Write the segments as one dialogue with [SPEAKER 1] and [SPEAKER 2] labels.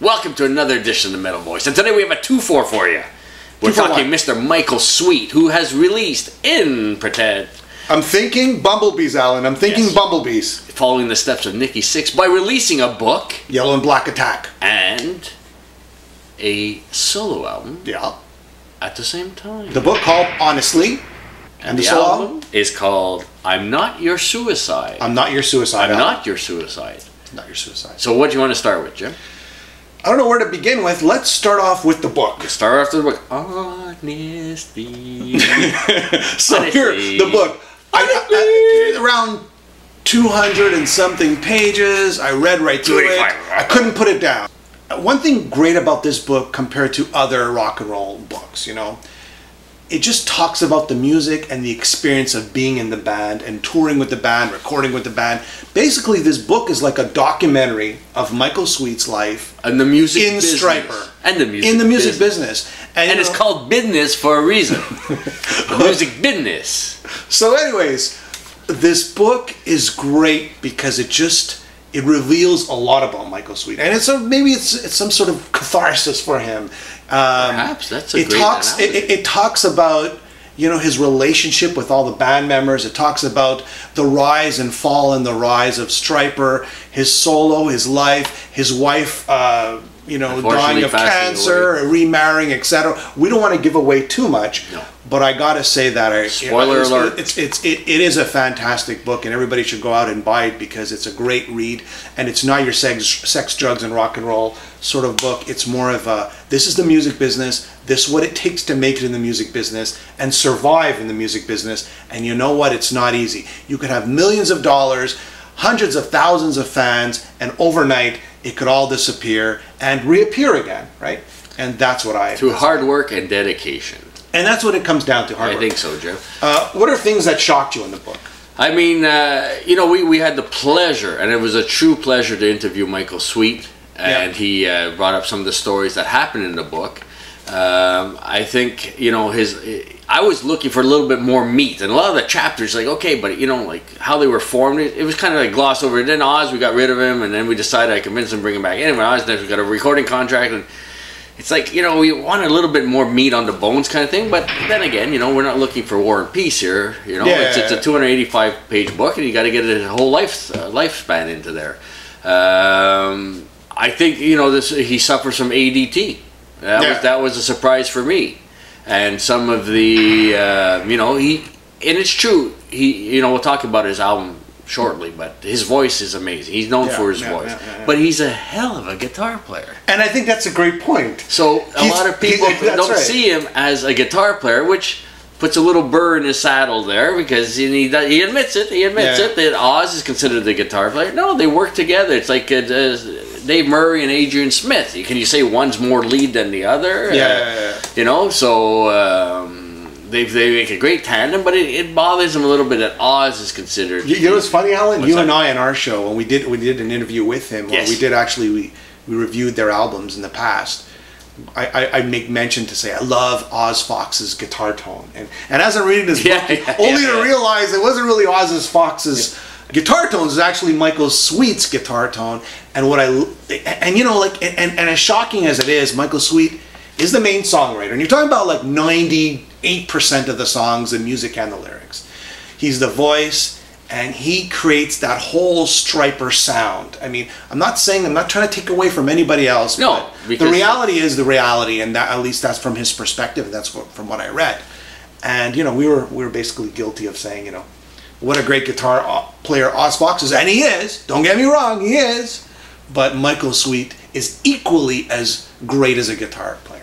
[SPEAKER 1] Welcome to another edition of the Metal Voice, and today we have a 2-4 for you. We're talking Mr. Michael Sweet, who has released in Pretend.
[SPEAKER 2] I'm thinking Bumblebees, Alan. I'm thinking Bumblebees.
[SPEAKER 1] Following the steps of Nikki Sixx by releasing a book.
[SPEAKER 2] Yellow and Black Attack.
[SPEAKER 1] And a solo album.
[SPEAKER 2] Yeah.
[SPEAKER 1] At the same time.
[SPEAKER 2] The book called Honestly.
[SPEAKER 1] And the album is called I'm Not Your Suicide.
[SPEAKER 2] I'm Not Your Suicide.
[SPEAKER 1] I'm Not Your Suicide.
[SPEAKER 2] Not Your Suicide.
[SPEAKER 1] So what do you want to start with, Jim?
[SPEAKER 2] I don't know where to begin with. Let's start off with the book.
[SPEAKER 1] Let's start off with the book. Honesty.
[SPEAKER 2] So here, the book. Around 200 and something pages. I read right through it. I couldn't put it down. One thing great about this book compared to other rock and roll books, you know, it just talks about the music and the experience of being in the band and touring with the band, recording with the band. Basically, this book is like a documentary of Michael Sweet's life
[SPEAKER 1] and the music
[SPEAKER 2] in
[SPEAKER 1] business.
[SPEAKER 2] Stryper.
[SPEAKER 1] And the music
[SPEAKER 2] in the music business. And
[SPEAKER 1] it's called business for a reason. Music business.
[SPEAKER 2] So anyways, this book is great because it reveals a lot about Michael Sweet, and maybe it's some sort of catharsis for him.
[SPEAKER 1] Perhaps that's a great analogy.
[SPEAKER 2] It talks about, you know, his relationship with all the band members. It talks about the rise and fall and the rise of Stryper, his solo, his life, his wife, you know, dying of cancer, remarrying, etc. We don't want to give away too much, but I gotta say that
[SPEAKER 1] spoiler alert.
[SPEAKER 2] It is a fantastic book, and everybody should go out and buy it because it's a great read, and it's not your sex, drugs, and rock and roll sort of book. It's more of a, this is the music business. This is what it takes to make it in the music business and survive in the music business. And you know what? It's not easy. You could have millions of dollars, hundreds of thousands of fans, and overnight it could all disappear and reappear again, right? And that's what
[SPEAKER 1] through hard work and dedication.
[SPEAKER 2] And that's what it comes down to, hard work.
[SPEAKER 1] I think so, Joe.
[SPEAKER 2] What are things that shocked you in the book?
[SPEAKER 1] I mean, you know, we had the pleasure, and it was a true pleasure to interview Michael Sweet, and he brought up some of the stories that happened in the book. I think, you know, I was looking for a little bit more meat, and a lot of the chapters, like, okay, but, you know, like, how they were formed, it was kind of like glossed over. And then Oz, we got rid of him, and then we decided, I convinced him to bring him back in. When Oz, then we got a recording contract, and it's like, you know, we want a little bit more meat on the bones kind of thing, but then again, you know, we're not looking for War and Peace here, you know. It's a 285-page book, and you got to get a whole lifespan into there. I think, you know, he suffers from ADT. That was a surprise for me. And some of the, you know, and it's true, you know, we'll talk about his album shortly, but his voice is amazing. He's known for his voice. But he's a hell of a guitar player. And
[SPEAKER 2] I think that's a great point.
[SPEAKER 1] So a lot of people don't see him as a guitar player, which puts a little burr in his saddle there, because he admits it. He admits it that Oz is considered the guitar player. No, they work together. It's like Dave Murray and Adrian Smith. Can you say one's more lead than the other? You know, so they make a great tandem, but it bothers him a little bit that Oz is considered. You know
[SPEAKER 2] what's funny, Alan? You and I on our show, when we did an interview with him, we reviewed their albums in the past. I make mention to say I love Oz Fox's guitar tone, and as I'm reading this book, only to realize it wasn't really Oz Fox's guitar tones, is actually Michael Sweet's guitar tone. And you know, like, and as shocking as it is, Michael Sweet is the main songwriter, and you're talking about like 98% of the songs, the music and the lyrics. He's the voice, and he creates that whole Stryper sound. I mean, I'm not trying to take away from anybody else.
[SPEAKER 1] No,
[SPEAKER 2] but the reality is the reality, and that, at least that's from his perspective, and that's from what I read. And you know, we were basically guilty of saying, you know, what a great guitar player Oz Fox is, and he is. Don't get me wrong, he is. But Michael Sweet is equally as great as a guitar player.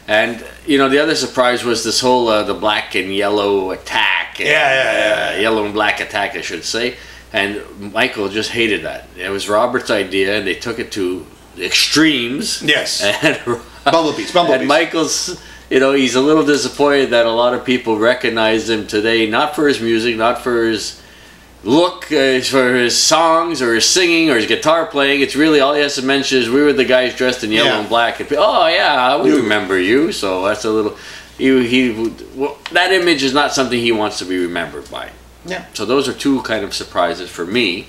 [SPEAKER 1] And you know, the other surprise was this whole the black and yellow attack. Yellow and black attack, I should say. And Michael just hated that. It was Robert's idea, and they took it to the extremes.
[SPEAKER 2] Yes.
[SPEAKER 1] And
[SPEAKER 2] Bumblebees.
[SPEAKER 1] And Michael's, you know, he's a little disappointed that a lot of people recognize him today, not for his music, not for his look, for his songs or his singing or his guitar playing. It's really all he has to mention is we were the guys dressed in yellow and black. And oh yeah, we remember you. So that's a little. That image is not something he wants to be remembered by.
[SPEAKER 2] Yeah.
[SPEAKER 1] So those are two kind of surprises for me.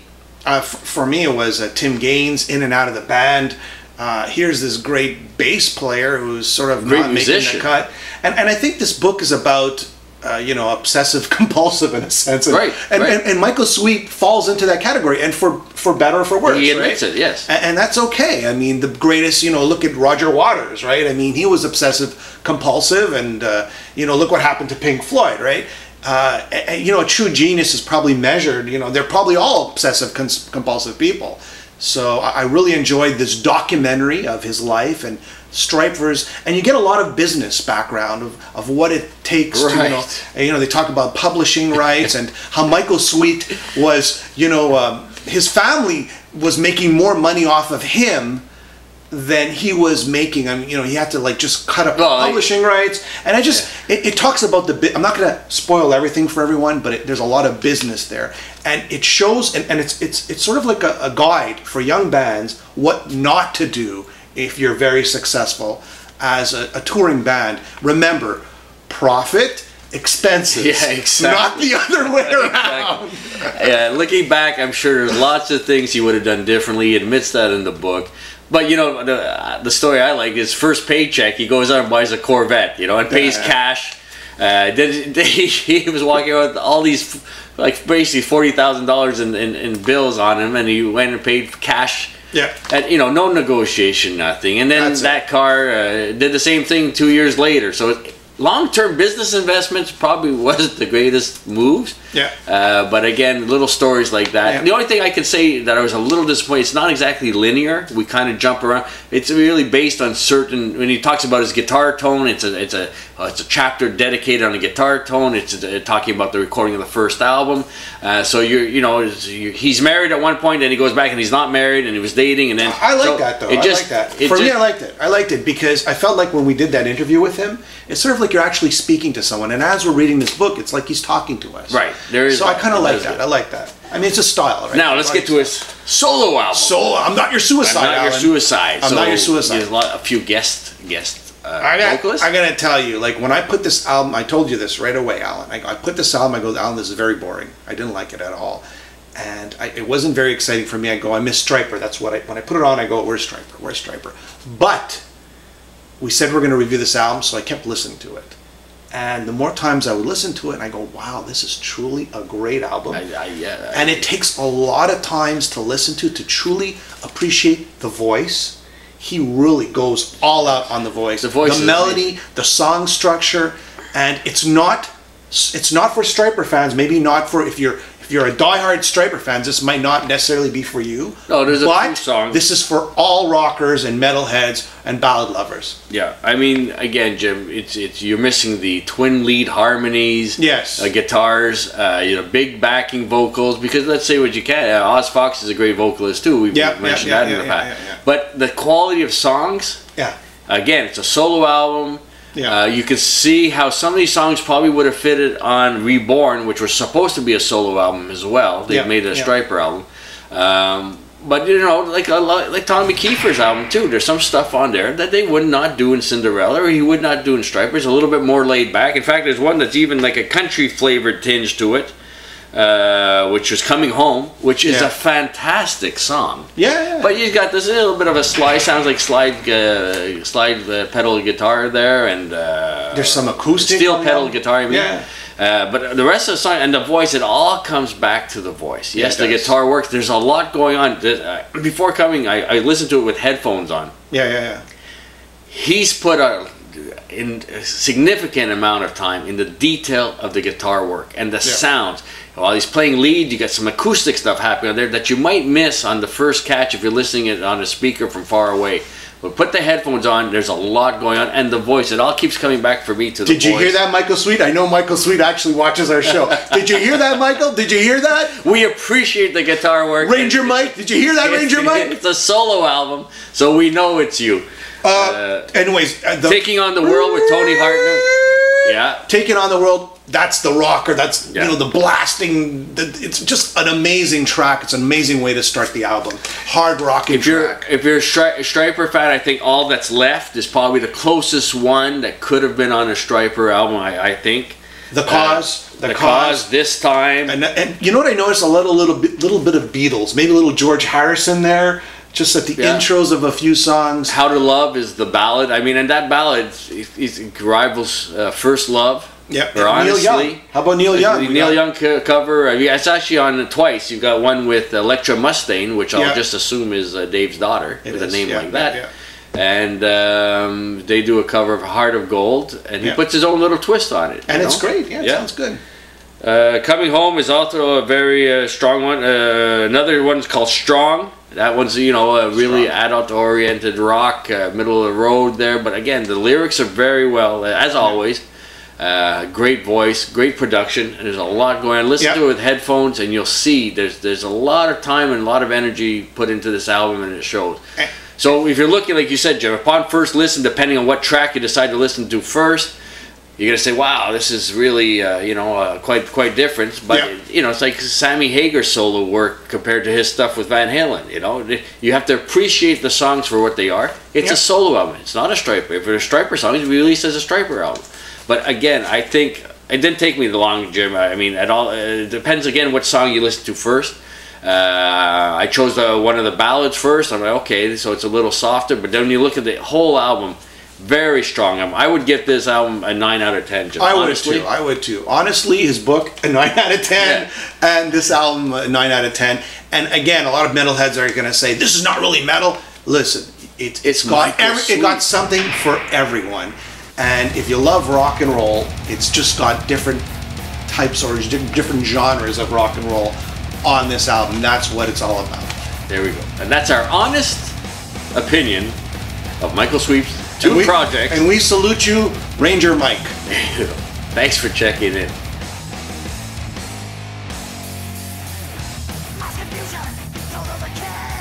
[SPEAKER 2] For me, it was Tim Gaines in and out of the band. Here's this great bass player who's sort of not making the cut. And I think this book is about, you know, obsessive compulsive in a sense. And, and Michael Sweet falls into that category, and for better or for worse.
[SPEAKER 1] He admits it, yes.
[SPEAKER 2] And that's okay. I mean, the greatest, you know, look at Roger Waters, right? I mean, he was obsessive compulsive, and, you know, look what happened to Pink Floyd, right? You know, a true genius is probably measured, you know, they're probably all obsessive compulsive people. So I really enjoyed this documentary of his life and Stryper's, and you get a lot of business background of what it takes to, you know, they talk about publishing rights and how Michael Sweet was, you know, his family was making more money off of him than he was making. I mean, you know, he had to like just cut up the publishing rights, and I just it talks about the I'm not going to spoil everything for everyone, but there's a lot of business there, and it shows, and it's sort of like a guide for young bands what not to do if you're very successful as a touring band. Remember, profit, expenses, not the other way around.
[SPEAKER 1] Yeah, looking back, I'm sure there's lots of things he would have done differently. He admits that in the book. But, you know, the story I like is first paycheck, he goes out and buys a Corvette, you know, and pays cash. He was walking out with all these, like, basically $40,000 in bills on him, and he went and paid cash.
[SPEAKER 2] Yeah.
[SPEAKER 1] And, you know, no negotiation, nothing. And then that car did the same thing 2 years later. So long-term business investments probably wasn't the greatest moves.
[SPEAKER 2] Yeah.
[SPEAKER 1] But again, little stories like that. Yeah. The only thing I can say that I was a little disappointed, it's not exactly linear. We kind of jump around. It's really based on certain, when he talks about his guitar tone, it's a chapter dedicated on the guitar tone. It's talking about the recording of the first album. So he's married at one point, and he goes back and he's not married, and he was dating, and then
[SPEAKER 2] I like that though. I like that. For me, I liked it. I liked it because I felt like when we did that interview with him, it's sort of like you're actually speaking to someone, and as we're reading this book, it's like he's talking to us.
[SPEAKER 1] Right. There is.
[SPEAKER 2] So I kind of like that. I like that. I mean, it's a style, right?
[SPEAKER 1] Now let's get to his solo album.
[SPEAKER 2] Solo. I'm not your suicide.
[SPEAKER 1] I'm not your suicide.
[SPEAKER 2] I'm not your suicide.
[SPEAKER 1] There's a few guest vocalists.
[SPEAKER 2] I gotta tell you, like when I put this album, I told you this right away, Alan. I put this album. I go, Alan, this is very boring. I didn't like it at all, and it wasn't very exciting for me. I go, I miss Stryper. That's what when I put it on, I go, where's Stryper? Where's Stryper? But we said we're going to review this album, so I kept listening to it. And the more times I would listen to it, and I go, wow, this is truly a great album. And it takes a lot of times to listen to truly appreciate the voice. He really goes all out on the voice. The melody, the song structure, and it's not for Stryper fans, maybe not for if you're a diehard Stryper fan, this might not necessarily be for you.
[SPEAKER 1] No, there's a few songs.
[SPEAKER 2] This is for all rockers and metalheads and ballad lovers.
[SPEAKER 1] Yeah, I mean, again, Jim, it's you're missing the twin lead harmonies.
[SPEAKER 2] Yes.
[SPEAKER 1] Guitars, big backing vocals. Because let's say what you can, Oz Fox is a great vocalist too. We've mentioned that in the past. But the quality of songs.
[SPEAKER 2] Yeah.
[SPEAKER 1] Again, it's a solo album. Yeah. You can see how some of these songs probably would have fitted on Reborn, which was supposed to be a solo album as well. They made a Stryper album. But, you know, like Tommy Kiefer's album, too. There's some stuff on there that they would not do in Cinderella, or he would not do in Stryper. It's a little bit more laid back. In fact, there's one that's even like a country-flavored tinge to it, which is Coming Home, which is a fantastic song.
[SPEAKER 2] Yeah.
[SPEAKER 1] But you've got this little bit of a slide, sounds like slide pedal guitar there, and
[SPEAKER 2] there's some acoustic
[SPEAKER 1] steel pedal guitar. I mean. But the rest of the song and the voice, it all comes back to the voice. Yes, the guitar works. There's a lot going on. Before coming, I listened to it with headphones on.
[SPEAKER 2] Yeah.
[SPEAKER 1] He's put a significant amount of time in the detail of the guitar work and the sounds. While he's playing lead, you got some acoustic stuff happening on there that you might miss on the first catch if you're listening it on a speaker from far away. But put the headphones on, there's a lot going on, and the voice, it all keeps coming back for me to the voice.
[SPEAKER 2] Did you hear that, Michael Sweet? I know Michael Sweet actually watches our show. Did you hear that, Michael? Did you hear that?
[SPEAKER 1] We appreciate the guitar work.
[SPEAKER 2] Ranger Mike, did you hear that, Ranger Mike?
[SPEAKER 1] It's a solo album, so we know it's you.
[SPEAKER 2] Anyways,
[SPEAKER 1] Taking on the World with Tony Hartman. Yeah.
[SPEAKER 2] Taking on the World. That's the rocker. That's the blasting. It's just an amazing track. It's an amazing way to start the album. Hard rocking track.
[SPEAKER 1] If you're a Stryper fan, I think All That's Left is probably the closest one that could have been on a Stryper album. I think.
[SPEAKER 2] The Cause.
[SPEAKER 1] The Cause. This Time.
[SPEAKER 2] And you know what I noticed? A little bit of Beatles. Maybe a little George Harrison there. Just at the intros of a few songs.
[SPEAKER 1] How to Love is the ballad. I mean, and that ballad it rivals First Love.
[SPEAKER 2] Yeah,
[SPEAKER 1] or Honestly.
[SPEAKER 2] Neil Young. How about Neil Young?
[SPEAKER 1] The Neil Young cover. I mean, it's actually on twice. You've got one with Electra Mustaine, which I'll just assume is Dave's daughter, with a name like that. Yeah. And they do a cover of Heart of Gold, and he puts his own little twist on it.
[SPEAKER 2] And it's great. Yeah, it sounds good.
[SPEAKER 1] Coming Home is also a very strong one. Another one's called Strong. That one's, a really adult-oriented rock, middle of the road there. But again, the lyrics are very well, as always. Great voice, great production, and there's a lot going on. Listen to it with headphones, and you'll see there's a lot of time and a lot of energy put into this album, and it shows. So if you're looking, like you said, Jim, upon first listen, depending on what track you decide to listen to first, you're gonna say, "Wow, this is really, quite different." But it's like Sammy Hagar's solo work compared to his stuff with Van Halen. You have to appreciate the songs for what they are. It's a solo album. It's not a Stryper. If it's a Stryper song, it's released as a Stryper album. But again, I think it didn't take me long, Jim. I mean, at all. It depends again what song you listen to first. I chose one of the ballads first. I'm like, okay, so it's a little softer. But then when you look at the whole album. Very strong album. I would give this album a 9 out of 10. Jim.
[SPEAKER 2] I would too. Honestly, his book a 9 out of 10, and this album a 9 out of 10. And again, a lot of metalheads are going to say this is not really metal. Listen, it got something for everyone. And if you love rock and roll, it's just got different types or different genres of rock and roll on this album. That's what it's all about.
[SPEAKER 1] There we go. And that's our honest opinion of Michael Sweet's two projects.
[SPEAKER 2] And we salute you, Ranger Mike.
[SPEAKER 1] Thanks for checking in.
[SPEAKER 3] Mass confusion, total decay.